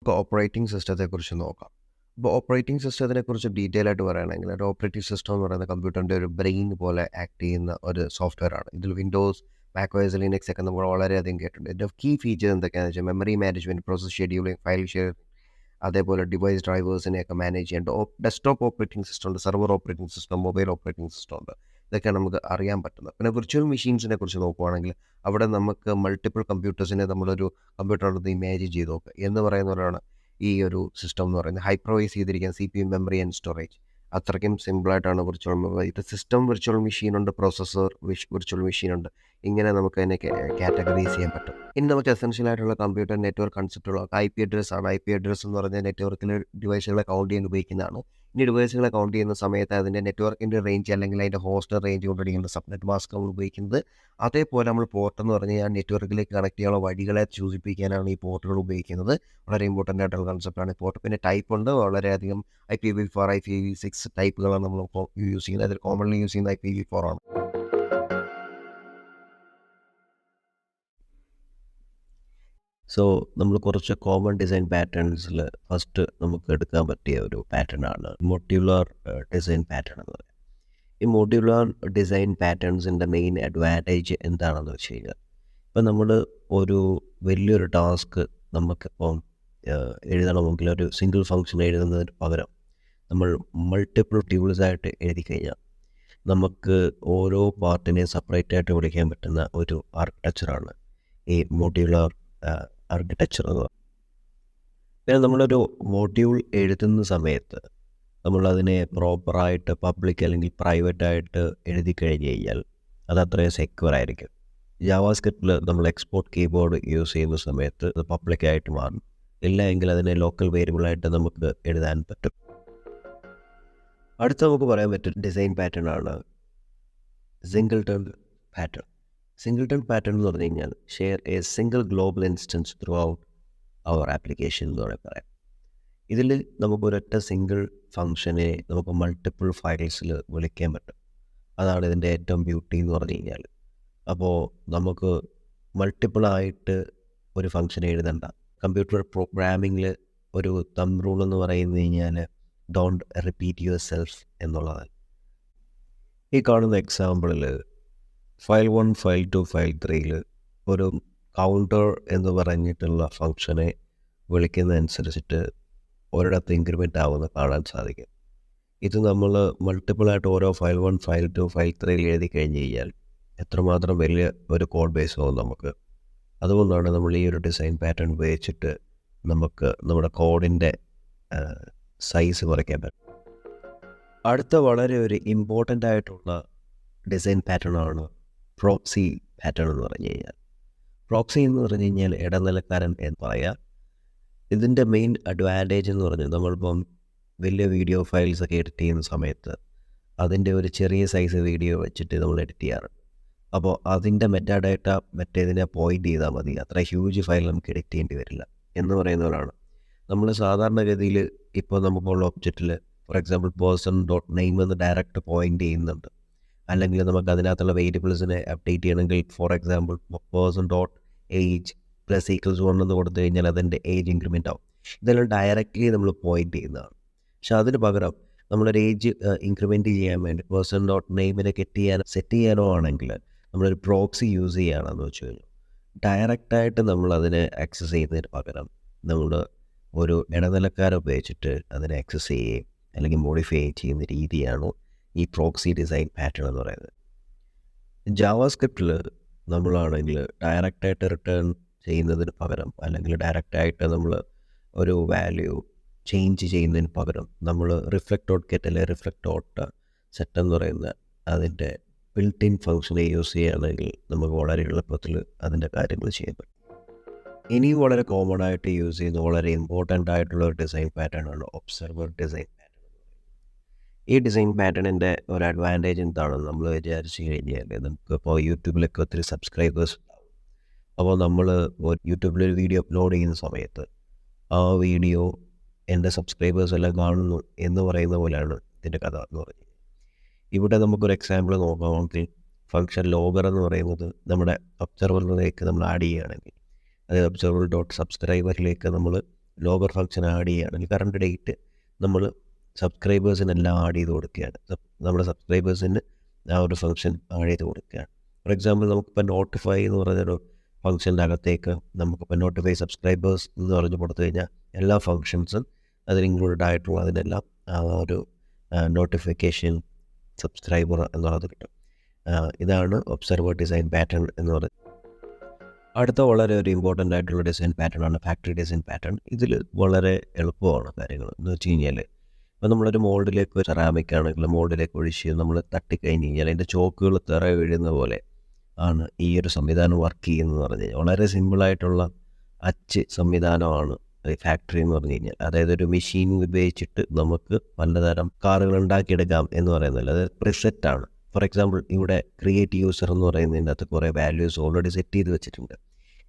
നമുക്ക് ഓപ്പറേറ്റിംഗ് സിസ്റ്റത്തെക്കുറിച്ച് നോക്കാം. അപ്പോൾ ഓപ്പറേറ്റിംഗ് സിസ്റ്റത്തിനെക്കുറിച്ച് ഡീറ്റെയിൽ ആയിട്ട് പറയുകയാണെങ്കിൽ ഒരു ഓപ്പറേറ്റിംഗ് സിസ്റ്റം എന്ന് പറയുന്ന കമ്പ്യൂട്ടറിൻ്റെ ഒരു ബ്രെയിൻ പോലെ ആക്ട് ചെയ്യുന്ന ഒരു സോഫ്റ്റ്വെയർ ആണ്. ഇതിൽ വിൻഡോസ്, മാക്OS, ലിനക്സ് ഒക്കെ നമ്മൾ വളരെയധികം കേട്ടിട്ടുണ്ട്. ഇതിൻ്റെ കീ ഫീച്ചർ എന്തൊക്കെയാണെന്ന് വെച്ചാൽ memory management, process scheduling, file share, അതേപോലെ ഡിവൈസ് ഡ്രൈവേഴ്സിനെയൊക്കെ മാനേജ് ചെയ്യേണ്ട ഡെസ്ക്ടോപ്പ് ഓപ്പറേറ്റിംഗ് സിസ്റ്റം ഉണ്ട്, server operating system, mobile operating system ഉണ്ട്. ഇതൊക്കെയാണ് നമുക്ക് അറിയാൻ പറ്റുന്നത്. പിന്നെ വിർച്വൽ മെഷീൻസിനെ കുറിച്ച് നോക്കുകയാണെങ്കിൽ അവിടെ നമുക്ക് മൾട്ടിപ്പിൾ കമ്പ്യൂട്ടേഴ്സിനെ നമ്മളൊരു കമ്പ്യൂട്ടറിനകത്ത് ഇമാജിൻ ചെയ്ത് നോക്കുക എന്ന് പറയുന്നവരാണ് ഈ ഒരു സിസ്റ്റം എന്ന് പറയുന്നത്. ഹൈപ്പർവൈസ് ചെയ്തിരിക്കാൻ CPU, മെമ്മറി ആൻഡ് സ്റ്റോറേജ്. അത്രയ്ക്കും സിമ്പിളായിട്ടാണ് വിർച്വൽ ഇത് സിസ്റ്റം വിർച്വൽ മെഷീനുണ്ട്, പ്രോസസ്സർ വിർച്വൽ മെഷീനുണ്ട്. ഇങ്ങനെ നമുക്ക് അതിനെ കാറ്റഗറൈസ് ചെയ്യാൻ പറ്റും. ഇനി നമുക്ക് എസെൻഷ്യൽ ആയിട്ടുള്ള കമ്പ്യൂട്ടർ നെറ്റ്വർക്ക് കൺസെപ്റ്റുള്ള IP അഡ്രസ് ആണ്. IP അഡ്രസ് എന്ന് പറഞ്ഞാൽ നെറ്റ്വർക്കിൽ ഡിവൈസുകളെ കൗണ്ട് ചെയ്യാൻ ഉപയോഗിക്കുന്നതാണ്. ഇനി ഡിവൈസുകളെ കൗണ്ട് ചെയ്യുന്ന സമയത്ത് അതിൻ്റെ നെറ്റ്വർക്കിൻ്റെ റേഞ്ച് അല്ലെങ്കിൽ അതിൻ്റെ ഹോസ്റ്റ് റേഞ്ച് കൊണ്ടിരിക്കുന്ന സബ്നെറ്റ് മാസ്ക് നമ്മൾ ഉപയോഗിക്കുന്നത്. അതേപോലെ നമ്മൾ പോർട്ട് എന്ന് പറഞ്ഞാൽ ആ നെറ്റ്വർക്കിലേക്ക് കണക്ട് ചെയ്യാനുള്ള വഴികളെ സൂചിപ്പിക്കാനാണ് ഈ പോർട്ടുകൾ ഉപയോഗിക്കുന്നത്. വളരെ ഇമ്പോർട്ടൻ്റ് ആയിട്ടുള്ള കൺസെപ്റ്റാണ് പോർട്ട്. പിന്നെ ടൈപ്പ് ഉണ്ട്, വളരെയധികം IPv4, IPv6 ടൈപ്പുകളാണ് നമ്മൾ യൂസ് ചെയ്യുന്നത്. അതിൽ കോമൺലി യൂസ് ചെയ്യുന്നത് IPv4 ആണ്. സോ നമ്മൾ കുറച്ച് കോമൺ ഡിസൈൻ പാറ്റേൺസിൽ ഫസ്റ്റ് നമുക്ക് എടുക്കാൻ പറ്റിയ ഒരു പാറ്റേൺ ആണ് മോഡ്യൂളർ ഡിസൈൻ പാറ്റേൺ എന്ന് പറയുന്നത്. ഈ മോഡ്യൂളർ ഡിസൈൻ പാറ്റേൺസിൻ്റെ മെയിൻ അഡ്വാൻറ്റേജ് എന്താണെന്ന് വെച്ച് കഴിഞ്ഞാൽ, ഇപ്പം നമ്മൾ ഒരു വലിയൊരു ടാസ്ക് നമുക്കിപ്പം എഴുതണമെങ്കിൽ ഒരു സിംഗിൾ ഫംഗ്ഷൻ എഴുതുന്നതിന് പകരം നമ്മൾ മൾട്ടിപ്പിൾ ട്യൂൾസായിട്ട് എഴുതി കഴിഞ്ഞാൽ നമുക്ക് ഓരോ പാർട്ടിനെയും സെപ്പറേറ്റ് ആയിട്ട് വിളിക്കാൻ പറ്റുന്ന ഒരു ആർക്കിടെക്ചറാണ് ഈ മോഡ്യൂളർ ആർക്കിടെക്ചർ എന്ന് പറയുന്നത്. പിന്നെ നമ്മളൊരു മോഡ്യൂൾ എഴുതുന്ന സമയത്ത് നമ്മളതിനെ പ്രോപ്പറായിട്ട് പബ്ലിക് അല്ലെങ്കിൽ പ്രൈവറ്റായിട്ട് എഴുതി കഴിഞ്ഞ് കഴിഞ്ഞാൽ അത് അത്രയും സെക്യൂർ ആയിരിക്കും. ജാവാസ്ക്രിപ്റ്റിൽ നമ്മൾ എക്സ്പോർട്ട് കീബോർഡ് യൂസ് ചെയ്യുന്ന സമയത്ത് അത് പബ്ലിക്കായിട്ട് മാറും. ഇല്ല എങ്കിൽ അതിനെ ലോക്കൽ വേരിയബിളായിട്ട് നമുക്ക് എഴുതാൻ പറ്റും. അടുത്ത നമുക്ക് പറയാൻ പറ്റും ഡിസൈൻ പാറ്റേൺ ആണ് സിംഗിൾടൺ പാറ്റേൺ. സിംഗിൾടൺ പാറ്റേൺ എന്ന് പറഞ്ഞു കഴിഞ്ഞാൽ share a single global instance throughout our application എന്ന് പറയാം. ഇതിൽ നമുക്ക് ഒരൊറ്റ സിംഗിൾ ഫംഗ്ഷനെ നമുക്ക് മൾട്ടിപ്പിൾ ഫയൽസിൽ വിളിക്കാൻ പറ്റും. അതാണ് ഇതിൻ്റെ ഏറ്റവും ബ്യൂട്ടി എന്ന് പറഞ്ഞു കഴിഞ്ഞാൽ. അപ്പോൾ നമുക്ക് മൾട്ടിപ്പിളായിട്ട് ഒരു ഫംഗ്ഷൻ എഴുതണ്ട. കമ്പ്യൂട്ടർ പ്രോഗ്രാമിങ്ങിൽ ഒരു തമ്പ് റൂൾ എന്ന് പറയുന്നത് കഴിഞ്ഞാൽ ഡോണ്ട് റിപ്പീറ്റ് യുവർ സെൽഫ് എന്നുള്ളതാണ്. ഈ കാണുന്ന എക്സാമ്പിളിൽ ഫയൽ 1, ഫയൽ 2, ഫയൽ 3യിൽ ഒരു കൗണ്ടർ എന്ന് പറഞ്ഞിട്ടുള്ള ഫംഗ്ഷനെ വിളിക്കുന്നതനുസരിച്ചിട്ട് ഒരിടത്ത് ഇൻക്രിമെൻ്റ് ആവുമെന്ന് കാണാൻ സാധിക്കും. ഇത് നമ്മൾ മൾട്ടിപ്പിളായിട്ട് ഓരോ ഫയൽ 1, ഫയൽ 2, ഫയൽ 3യിൽ എഴുതി കഴിഞ്ഞ് കഴിഞ്ഞാൽ എത്രമാത്രം വലിയ ഒരു കോഡ് ബേസ് ആവും നമുക്ക്. അതുകൊണ്ടാണ് നമ്മൾ ഈ ഒരു ഡിസൈൻ പാറ്റേൺ ഉപയോഗിച്ചിട്ട് നമുക്ക് നമ്മുടെ കോഡിൻ്റെ സൈസ് കുറയ്ക്കാൻ പറ്റും. അടുത്ത വളരെ ഒരു ഇമ്പോർട്ടൻ്റ് ആയിട്ടുള്ള ഡിസൈൻ പാറ്റേൺ ആണ് പ്രോക്സി പാറ്റേൺ എന്ന് പറഞ്ഞു കഴിഞ്ഞാൽ. പ്രോക്സി എന്ന് പറഞ്ഞു കഴിഞ്ഞാൽ ഇടനിലക്കാരൻ എന്ന് പറയാം. ഇതിൻ്റെ മെയിൻ അഡ്വാൻറ്റേജ് എന്ന് പറഞ്ഞാൽ നമ്മളിപ്പം വലിയ വീഡിയോ ഫയൽസൊക്കെ എഡിറ്റ് ചെയ്യുന്ന സമയത്ത് അതിൻ്റെ ഒരു ചെറിയ സൈസ് വീഡിയോ വെച്ചിട്ട് നമ്മൾ എഡിറ്റ് ചെയ്യാറുണ്ട്. അപ്പോൾ അതിൻ്റെ മെറ്റാഡേറ്റ മറ്റേതിനെ പോയിൻ്റ് ചെയ്താൽ മതി, അത്ര ഹ്യൂജ് ഫയൽ നമുക്ക് എഡിറ്റ് ചെയ്യേണ്ടി വരില്ല എന്ന് പറയുന്നവരാണ്. നമ്മൾ സാധാരണഗതിയിൽ ഇപ്പോൾ നമുക്കുള്ള ഒബ്ജക്റ്റിൽ ഫോർ എക്സാമ്പിൾ person.name എന്ന് ഡയറക്റ്റ് പോയിൻ്റ് ചെയ്യുന്നുണ്ട്. അല്ലെങ്കിൽ നമുക്ക് അതിനകത്തുള്ള വേരിയബിൾസിനെ അപ്ഡേറ്റ് ചെയ്യണമെങ്കിൽ ഫോർ എക്സാമ്പിൾ person.age += 1 എന്ന് കൊടുത്തു കഴിഞ്ഞാൽ അതിൻ്റെ ഏജ് ഇൻക്രിമെൻ്റ് ആവും. ഇതെല്ലാം ഡയറക്റ്റ്ലി നമ്മൾ പോയിൻ്റ് ചെയ്യുന്നതാണ്. പക്ഷെ അതിന് പകരം നമ്മളൊരു ഏജ് ഇൻക്രിമെൻറ്റ് ചെയ്യാൻ വേണ്ടി person.nameനെ സെറ്റ് ചെയ്യാനോ ആണെങ്കിൽ നമ്മളൊരു പ്രോക്സി യൂസ് ചെയ്യുകയാണെന്ന് വെച്ച് കഴിഞ്ഞാൽ ഡയറക്റ്റായിട്ട് നമ്മളതിനെ ആക്സസ് ചെയ്യുന്നതിന് പകരം നമ്മൾ ഒരു ഇടനിലക്കാരെ ഉപയോഗിച്ചിട്ട് അതിനെ ആക്സസ് ചെയ്യുകയും അല്ലെങ്കിൽ മോഡിഫൈ ചെയ്യുന്ന രീതിയാണ് ഈ പ്രോക്സി ഡിസൈൻ പാറ്റേൺ എന്ന് പറയുന്നത്. ജാവാസ്ക്രിപ്റ്റിൽ നമ്മളാണെങ്കിൽ ഡയറക്റ്റായിട്ട് റിട്ടേൺ ചെയ്യുന്നതിന് പകരം അല്ലെങ്കിൽ ഡയറക്റ്റായിട്ട് നമ്മൾ ഒരു വാല്യൂ ചേഞ്ച് ചെയ്യുന്നതിന് പകരം നമ്മൾ reflect.get അല്ലെങ്കിൽ reflect.set എന്ന് പറയുന്ന അതിൻ്റെ ബിൽറ്റ് ഇൻ ഫംഗ്ഷനെ യൂസ് ചെയ്യുകയാണെങ്കിൽ നമുക്ക് വളരെ എളുപ്പത്തിൽ അതിൻ്റെ കാര്യങ്ങൾ ചെയ്യാൻ പറ്റും. ഇനിയും വളരെ കോമൺ ആയിട്ട് യൂസ് ചെയ്യുന്ന വളരെ ഇമ്പോർട്ടൻ്റ് ആയിട്ടുള്ള ഒരു ഡിസൈൻ പാറ്റേൺ ആണ് ഒബ്സർവർ ഡിസൈൻ പാറ്റേൺ. ഈ ഡിസൈൻ പാറ്റേണിൻ്റെ ഒരു അഡ്വാൻറ്റേജ് എന്താണെന്ന് നമ്മൾ വിചാരിച്ചു കഴിഞ്ഞാൽ നമുക്കിപ്പോൾ യൂട്യൂബിലൊക്കെ ഒത്തിരി സബ്സ്ക്രൈബേഴ്സ് ഉണ്ടാവും. അപ്പോൾ നമ്മൾ യൂട്യൂബിലൊരു വീഡിയോ അപ്ലോഡ് ചെയ്യുന്ന സമയത്ത് ആ വീഡിയോ എൻ്റെ സബ്സ്ക്രൈബേഴ്സ് എല്ലാം കാണുന്നു എന്ന് പറയുന്ന പോലെയാണ് ഇതിൻ്റെ കഥ എന്ന് പറയുന്നത്. ഇവിടെ നമുക്കൊരു എക്സാമ്പിൾ നോക്കാമെങ്കിൽ ഫംഗ്ഷൻ ലോഗർ എന്ന് പറയുന്നത് നമ്മുടെ ഒബ്സർവറിലേക്ക് നമ്മൾ ആഡ് ചെയ്യുകയാണെങ്കിൽ അതായത് observer.subscriberലേക്ക് നമ്മൾ ലോഗർ ഫംഗ്ഷൻ ആഡ് ചെയ്യുകയാണെങ്കിൽ കറണ്ട് ഡേറ്റ് നമ്മൾ സബ്സ്ക്രൈബേഴ്സിനെല്ലാം ആഡ് ചെയ്ത് കൊടുക്കുകയാണ്. നമ്മുടെ സബ്സ്ക്രൈബേഴ്സിന് ആ ഒരു ഫംഗ്ഷൻ ആഡ് ചെയ്ത് കൊടുക്കുകയാണ്. ഫോർ എക്സാമ്പിൾ നമുക്കിപ്പോൾ നോട്ടിഫൈ എന്ന് പറഞ്ഞൊരു ഫംഗ്ഷൻ്റെ അകത്തേക്ക് നമുക്കിപ്പോൾ നോട്ടിഫൈ സബ്സ്ക്രൈബേഴ്സ് എന്ന് പറഞ്ഞ് കൊടുത്തു കഴിഞ്ഞാൽ എല്ലാ ഫംഗ്ഷൻസും അതിൽ ഇൻക്ലൂഡഡ് ആയിട്ടുള്ള അതിനെല്ലാം ആ ഒരു നോട്ടിഫിക്കേഷൻ സബ്സ്ക്രൈബർ എന്നുള്ളത് കിട്ടും. ഇതാണ് ഒബ്സർവർ ഡിസൈൻ പാറ്റേൺ എന്ന് പറയുന്നത്. അടുത്ത വളരെ ഒരു ഇമ്പോർട്ടൻ്റ് ആയിട്ടുള്ള ഡിസൈൻ പാറ്റേൺ ആണ് ഫാക്ടറി ഡിസൈൻ പാറ്റേൺ. ഇതിൽ വളരെ എളുപ്പമാണ് കാര്യങ്ങൾ എന്ന് വെച്ച് കഴിഞ്ഞാൽ, ഇപ്പോൾ നമ്മളൊരു മോൾഡിലേക്ക് സെറാമിക് ആണെങ്കിൽ മോൾഡിലേക്ക് ഒഴിച്ച് നമ്മൾ തട്ടിക്കഴിഞ്ഞ് കഴിഞ്ഞാൽ അതിൻ്റെ ചോക്കുകൾ തെറ വീഴുന്ന പോലെ ആണ് ഈ ഒരു സംവിധാനം വർക്ക് ചെയ്യുന്നതെന്ന് പറഞ്ഞു കഴിഞ്ഞാൽ. വളരെ സിമ്പിളായിട്ടുള്ള അച്ച് സംവിധാനമാണ് ഫാക്ടറി എന്ന് പറഞ്ഞു കഴിഞ്ഞാൽ. അതായത് ഒരു മെഷീൻ ഉപയോഗിച്ചിട്ട് നമുക്ക് പലതരം കാറുകൾ ഉണ്ടാക്കിയെടുക്കാം എന്ന് പറയുന്നില്ല, അത് പ്രിസെറ്റാണ്. ഫോർ എക്സാമ്പിൾ ഇവിടെ ക്രിയേറ്റ് യൂസർ എന്ന് പറയുന്നതിൻ്റെ അകത്ത് കുറേ വാല്യൂസ് ഓൾറെഡി സെറ്റ് ചെയ്ത് വെച്ചിട്ടുണ്ട്.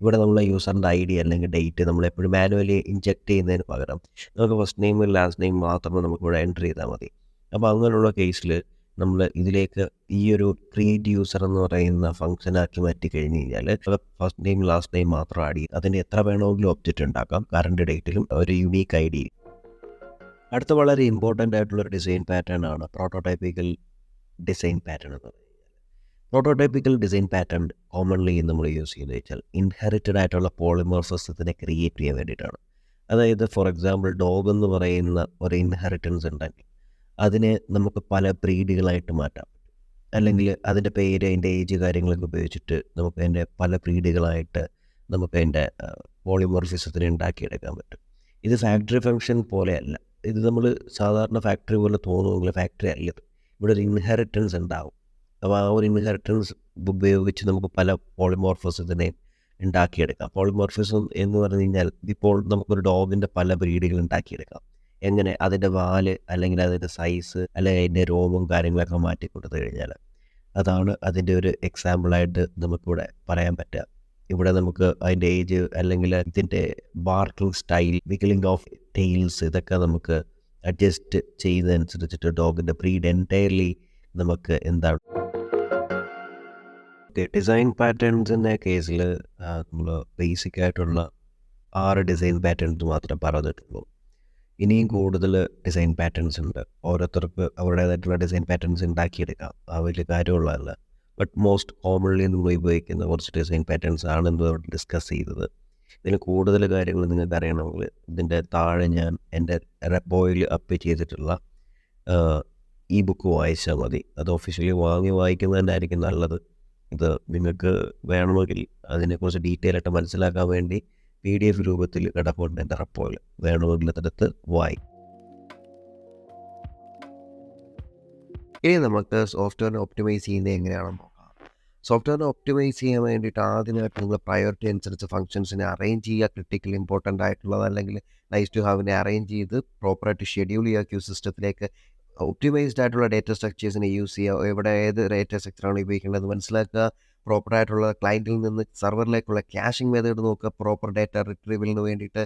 ഇവിടെ നമ്മൾ യൂസറിൻ്റെ ഐ ഡി അല്ലെങ്കിൽ ഡേറ്റ് നമ്മൾ എപ്പോഴും മാനുവലി ഇഞ്ചെക്ട് ചെയ്യുന്നതിന് പകരം നമുക്ക് ഫസ്റ്റ് നെയിം ലാസ്റ്റ് നെയിം മാത്രമേ നമുക്കിവിടെ എൻ്റർ ചെയ്താൽ മതി. അപ്പോൾ അങ്ങനെയുള്ള കേസിൽ നമ്മൾ ഇതിലേക്ക് ഈ ഒരു ക്രിയേറ്റ് യൂസർ എന്ന് പറയുന്ന ഫംഗ്ഷനാക്കി മാറ്റി കഴിഞ്ഞ് കഴിഞ്ഞാൽ ഫസ്റ്റ് നെയിം ലാസ്റ്റ് നെയിം മാത്രം ആഡ് ചെയ്യും. അതിൻ്റെ എത്ര വേണമെങ്കിലും ഒബ്ജക്റ്റ് ഉണ്ടാക്കാം, കറണ്ട് ഡേറ്റിലും ഒരു യുണീക്ക് ഐ ഡി. അടുത്ത വളരെ ഇമ്പോർട്ടൻ്റ് ആയിട്ടുള്ളൊരു ഡിസൈൻ പാറ്റേൺ ആണ് പ്രോട്ടോടൈപ്പിക്കൽ ഡിസൈൻ പാറ്റേൺ എന്ന് പറയുന്നത്. പ്രോട്ടോടൈപ്പിക്കൽ ഡിസൈൻ പാറ്റേൺ കോമൺലി നമ്മൾ യൂസ് ചെയ്യുന്നത് വെച്ചാൽ ഇൻഹെറിറ്റഡ് ആയിട്ടുള്ള പോളിമോർഫിസത്തിനെ ക്രിയേറ്റ് ചെയ്യാൻ വേണ്ടിയിട്ടാണ്. അതായത് ഫോർ എക്സാമ്പിൾ ഡോഗ് എന്ന് പറയുന്ന ഒരു ഇൻഹെറിറ്റൻസ് ഉണ്ടെങ്കിൽ അതിനെ നമുക്ക് പല ബ്രീഡുകളായിട്ട് മാറ്റാം. അല്ലെങ്കിൽ അതിൻ്റെ പേര് അതിൻ്റെ ഏജ് കാര്യങ്ങളൊക്കെ ഉപയോഗിച്ചിട്ട് നമുക്ക് അതിൻ്റെ പല ബ്രീഡുകളായിട്ട് നമുക്ക് അതിൻ്റെ പോളിമോർഫിസത്തിനെ ഉണ്ടാക്കിയെടുക്കാൻ പറ്റും. ഇത് ഫാക്ടറി ഫംഗ്ഷൻ പോലെയല്ല. ഇത് നമ്മൾ സാധാരണ ഫാക്ടറി പോലെ തോന്നുമെങ്കിൽ ഫാക്ടറി അല്ല. ഇവിടെ ഒരു ഇൻഹെറിറ്റൻസ് ഉണ്ടാവും. അപ്പോൾ ആ ഒരു ഇൻഹെറിറ്റൻസ് ഉപയോഗിച്ച് നമുക്ക് പല പോളിമോർഫിസത്തിനെയും ഉണ്ടാക്കിയെടുക്കാം. പോളിമോർഫിസം എന്ന് പറഞ്ഞു കഴിഞ്ഞാൽ ഇപ്പോൾ നമുക്കൊരു ഡോഗിൻ്റെ പല ബ്രീഡുകൾ ഉണ്ടാക്കിയെടുക്കാം. എങ്ങനെ? അതിൻ്റെ വാല് അല്ലെങ്കിൽ അതിൻ്റെ സൈസ് അല്ലെങ്കിൽ അതിൻ്റെ രോമവും കാര്യങ്ങളൊക്കെ മാറ്റി കൊടുത്തു കഴിഞ്ഞാൽ. അതാണ് അതിൻ്റെ ഒരു എക്സാമ്പിളായിട്ട് നമുക്കിവിടെ പറയാൻ പറ്റുക. ഇവിടെ നമുക്ക് അതിൻ്റെ ഏജ് അല്ലെങ്കിൽ ഇതിൻ്റെ ബാർക്കിംഗ് സ്റ്റൈൽ, വിഗ്ലിംഗ് ഓഫ് ടെയിൽസ്, ഇതൊക്കെ നമുക്ക് അഡ്ജസ്റ്റ് ചെയ്യുന്നതനുസരിച്ചിട്ട് ഡോഗിൻ്റെ ബ്രീഡ് എൻറ്റയർലി നമുക്ക് എന്താണ്. ഡിസൈൻ പാറ്റേൺസിൻ്റെ കേസിൽ നമ്മൾ ബേസിക് ആയിട്ടുള്ള 6 ഡിസൈൻ പാറ്റേൺസ് മാത്രമേ പറഞ്ഞിട്ടുള്ളൂ. ഇനിയും കൂടുതൽ ഡിസൈൻ പാറ്റേൺസ് ഉണ്ട്. ഓരോരുത്തർക്ക് അവരുടേതായിട്ടുള്ള ഡിസൈൻ പാറ്റേൺസ് ഉണ്ടാക്കിയെടുക്കാം, ആ വലിയ കാര്യമുള്ളതല്ല. ബട്ട് മോസ്റ്റ് കോമൺലി നമ്മൾ ഉപയോഗിക്കുന്ന കുറച്ച് ഡിസൈൻ പാറ്റേൺസ് ആണ് ഇന്ന് ഡിസ്കസ് ചെയ്തത്. ഇതിന് കൂടുതൽ കാര്യങ്ങൾ നിങ്ങൾക്ക് അറിയണമെങ്കിൽ ഇതിൻ്റെ താഴെ ഞാൻ എൻ്റെ റെപ്പോയിൽ അപ്പ് ചെയ്തിട്ടുള്ള ഈ ബുക്ക് വായിച്ചാൽ മതി. അത് ഒഫീഷ്യലി വായിക്കുന്നത് തന്നെ ആയിരിക്കും നല്ലത്. ഇത് നിങ്ങൾക്ക് വേണമെങ്കിൽ അതിനെക്കുറിച്ച് ഡീറ്റെയിൽ ആയിട്ട് മനസ്സിലാക്കാൻ വേണ്ടി PDF രൂപത്തിൽ കിടപ്പുണ്ട് എൻ്റെ റെപ്പോയിൽ, വേണമെങ്കിൽ അതെടുത്ത് വായി. ഇനി നമുക്ക് സോഫ്റ്റ്വെയറിനെ ഒപ്റ്റിമൈസ് ചെയ്യുന്നത് എങ്ങനെയാണെന്ന് നോക്കാം. സോഫ്റ്റ്വെയറിനെ ഒപ്റ്റിമൈസ് ചെയ്യാൻ വേണ്ടിയിട്ട് ആദ്യമായിട്ട് നിങ്ങൾ പ്രയോറിറ്റി അനുസരിച്ച് ഫംഗ്ഷൻസിനെ അറേഞ്ച് ചെയ്യുക. ക്രിട്ടിക്കൽ ഇമ്പോർട്ടൻ്റ് ആയിട്ടുള്ളത് അല്ലെങ്കിൽ നൈസ് ടു ഹാവിനെ അറേഞ്ച് ചെയ്ത് പ്രോപ്പറായിട്ട് ഷെഡ്യൂൾ ചെയ്യുക. ക്യൂ സിസ്റ്റത്തിലേക്ക് ഒപ്റ്റിമൈസ്ഡ് ആയിട്ടുള്ള ഡേറ്റ സ്ട്രക്ചേഴ്സിനെ യൂസ് ചെയ്യുക. എവിടെ ഏത് ഡേറ്റ സ്ട്രക്ചറാണ് ഉപയോഗിക്കേണ്ടത് മനസ്സിലാക്കുക. പ്രോപ്പറായിട്ടുള്ള ക്ലയൻറ്റിൽ നിന്ന് സെർവറിലേക്കുള്ള ക്യാഷിംഗ് മെത്തേഡ് നോക്കുക. പ്രോപ്പർ ഡേറ്റ റിട്രീവലിന് വേണ്ടിയിട്ട്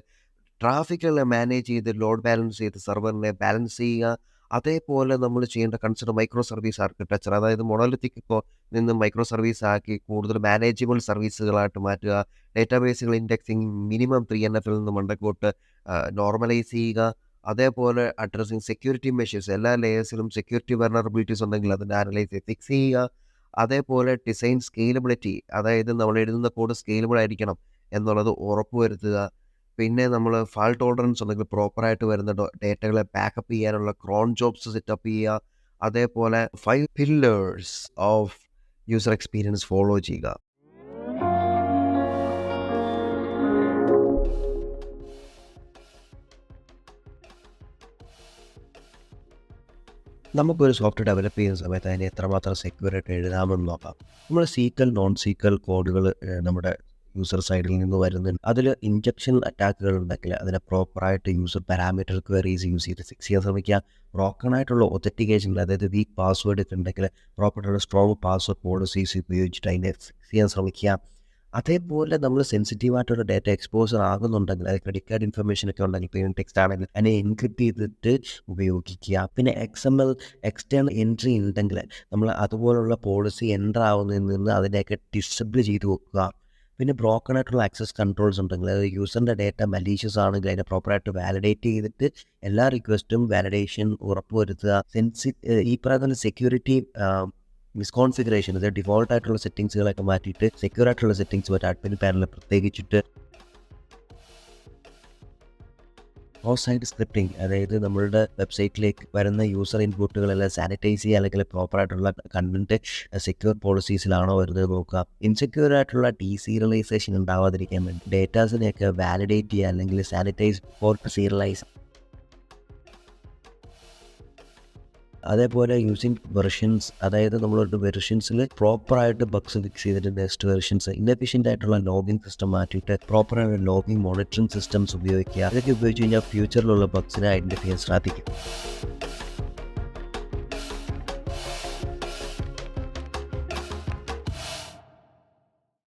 ട്രാഫിക്കുകളെ മാനേജ് ചെയ്ത് ലോഡ് ബാലൻസ് ചെയ്ത് സെർവറിനെ ബാലൻസ് ചെയ്യുക. അതേപോലെ നമ്മൾ ചെയ്യേണ്ട കൺസിഡർ മൈക്രോ സർവീസ് ആർക്കിടെക്ചർ, അതായത് മൊണോലിത്തിക് ഇപ്പോൾ നിന്ന് മൈക്രോ സർവീസ് ആക്കി കൂടുതൽ മാനേജബിൾ സർവീസുകളായിട്ട് മാറ്റുക. ഡേറ്റാബേസുകൾ ഇൻഡെക്സിങ് മിനിമം 3NF നിന്ന് മണ്ടക്കോട്ട് നോർമലൈസ് ചെയ്യുക. അതേപോലെ അഡ്രസ്സിങ് സെക്യൂരിറ്റി മെഷേഴ്സ്, എല്ലാ ലെയേഴ്സിലും സെക്യൂരിറ്റി വെർണറബിലിറ്റീസ് ഉണ്ടെങ്കിൽ അതിൻ്റെ അനലൈസ് ചെയ്ത് ഫിക്സ് ചെയ്യുക. അതേപോലെ ഡിസൈൻ സ്കെയിലബിലിറ്റി, അതായത് നമ്മൾ എഴുതുന്ന കോഡ് സ്കെയിലബിൾ ആയിരിക്കണം എന്നുള്ളത് ഉറപ്പുവരുത്തുക. പിന്നെ നമ്മൾ ഫാൾട്ട് ടോളറൻസ് ഉണ്ടെങ്കിൽ പ്രോപ്പറായിട്ട് വരുന്ന ഡേറ്റകളെ ബാക്കപ്പ് ചെയ്യാനുള്ള ക്രോൺ ജോബ്സ് സെറ്റപ്പ് ചെയ്യുക. അതേപോലെ 5 pillars of user experience follow ചെയ്യുക. നമുക്കൊരു സോഫ്റ്റ്വെയർ ഡെവലപ്പ് ചെയ്യുന്ന സമയത്ത് അതിനെ എത്രമാത്രം സെക്യൂറായിട്ട് എഴുതാമെന്ന് നോക്കാം. നമ്മൾ സീക്വൽ നോൺ സീക്വൽ കോഡുകൾ നമ്മുടെ യൂസർ സൈഡിൽ നിന്ന് വരുന്നുണ്ട്. അതിൽ ഇൻജക്ഷൻ അറ്റാക്കുകൾ ഉണ്ടെങ്കിൽ അതിനെ പ്രോപ്പറായിട്ട് യൂസർ പാരാമീറ്റർ ക്വയറീസ് യൂസ് ചെയ്ത് ഫിക്സ് ചെയ്യാൻ ശ്രമിക്കുക. ബ്രോക്കൺ ആയിട്ടുള്ള ഒത്തൻറ്റിക്കേഷൻ, അതായത് വീക്ക് പാസ്വേഡ് ഒക്കെ ഉണ്ടെങ്കിൽ പ്രോപ്പറായിട്ടുള്ള സ്ട്രോങ് പാസ്വേഡ് പോളിസീസ് ഉപയോഗിച്ചിട്ട് അതിനെ ഫിക്സ് ചെയ്യാൻ ശ്രമിക്കുക. അതേപോലെ നമ്മൾ സെൻസിറ്റീവായിട്ടുള്ള ഡേറ്റ എക്സ്പോസർ ആകുന്നുണ്ടെങ്കിൽ, അത് ക്രെഡിറ്റ് കാർഡ് ഇൻഫർമേഷൻ ഒക്കെ ഉണ്ടെങ്കിൽ, പേയ്മെൻറ്റ് ടെക്സ്റ്റ് ആണെങ്കിൽ അതിനെ എൻക്രിപ്റ്റ് ചെയ്തിട്ട് ഉപയോഗിക്കുക. പിന്നെ XML എക്സ്റ്റേണൽ എൻട്രി ഉണ്ടെങ്കിൽ നമ്മൾ അതുപോലുള്ള പോളിസി എൻ്റർ ആവുന്നതിൽ നിന്ന് അതിനെയൊക്കെ ഡിസബിൾ ചെയ്ത് വെക്കുക. പിന്നെ ബ്രോക്കൺ ആയിട്ടുള്ള ആക്സസ് കൺട്രോൾസ് ഉണ്ടെങ്കിൽ, അതായത് യൂസറിൻ്റെ ഡേറ്റ മലീഷ്യസ് ആണെങ്കിൽ അതിനെ പ്രോപ്പറായിട്ട് വാലിഡേറ്റ് ചെയ്തിട്ട് എല്ലാ റിക്വസ്റ്റും വാലിഡേഷൻ ഉറപ്പുവരുത്തുക. ഈ പറയുന്ന സെക്യൂരിറ്റി മിസ്കോൺഫിഗറേഷൻ, അതായത് ഡിഫോൾട്ട് ആയിട്ടുള്ള സെറ്റിങ്സുകളൊക്കെ മാറ്റിയിട്ട് സെക്യൂർ ആയിട്ടുള്ള സെറ്റിങ്സ് മറ്റേ അഡ്മിൻ പാനലിൽ പ്രത്യേകിച്ചിട്ട് ക്രോസ് സൈറ്റ് സ്ക്രിപ്റ്റിംഗ്, അതായത് നമ്മളുടെ വെബ്സൈറ്റിലേക്ക് വരുന്ന യൂസർ ഇൻപുട്ടുകളെല്ലാം സാനിറ്റൈസ് ചെയ്യുക, അല്ലെങ്കിൽ പ്രോപ്പറായിട്ടുള്ള കണ്ടന്റ് സെക്യൂർ പോളിസീസിലാണോ വരുന്നത് നോക്കുക. ഇൻസെക്യൂർ ആയിട്ടുള്ള ഡീസീരിയലൈസേഷൻ ഉണ്ടാവാതിരിക്കാൻ വേണ്ടി ഡേറ്റാസിനെയൊക്കെ വാലിഡേറ്റ് ചെയ്യുക, അല്ലെങ്കിൽ സാനിറ്റൈസ് ഫോർ സീരിയലൈസ്. അതേപോലെ യൂസിങ് വെർഷൻസ്, അതായത് നമ്മളൊരു വെർഷൻസിൽ പ്രോപ്പറായിട്ട് ബഗ്സ് ഫിക്സ് ചെയ്തിട്ട് നെക്സ്റ്റ് വെർഷൻസ്, ഇൻഎഫിഷ്യൻ്റ് ആയിട്ടുള്ള ലോഗിങ് സിസ്റ്റം മാറ്റിയിട്ട് പ്രോപ്പറായിട്ട് ലോഗിങ് മോണിറ്ററിംഗ് സിസ്റ്റംസ് ഉപയോഗിക്കുക. ഇതൊക്കെ ഉപയോഗിച്ച് കഴിഞ്ഞാൽ ഫ്യൂച്ചറിലുള്ള ബഗ്സിനെ ഐഡൻറ്റിഫൈ ചെയ്യാൻ സാധിക്കും.